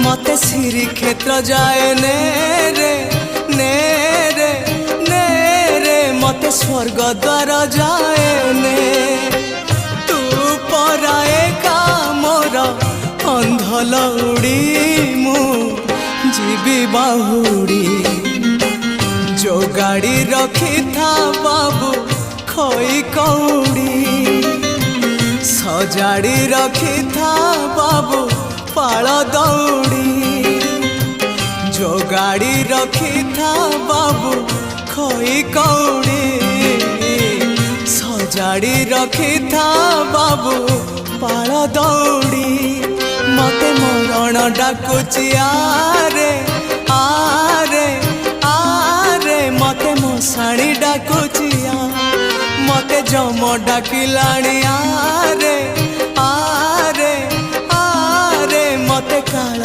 मते श्री क्षेत्र जाए ने रे ने रे ने रे मते स्वर्ग द्वार जाए ने तू पराए का मोर अंधलौड़ी मु जीवी बाहुड़ी जो गाड़ी रखी था बाबू खोई कौड़ी सजाड़ी रखी था बाबू पाल दौड़ी जो गाड़ी रखी था बाबू खोई कौड़ी सजाड़ी रखी था बाबू पाल दौड़ी मते मरण डाकुची आरे आरे आरे मते मशाणी डाकुची मते जम डाकिलाणी आरे आरे आरे मते काल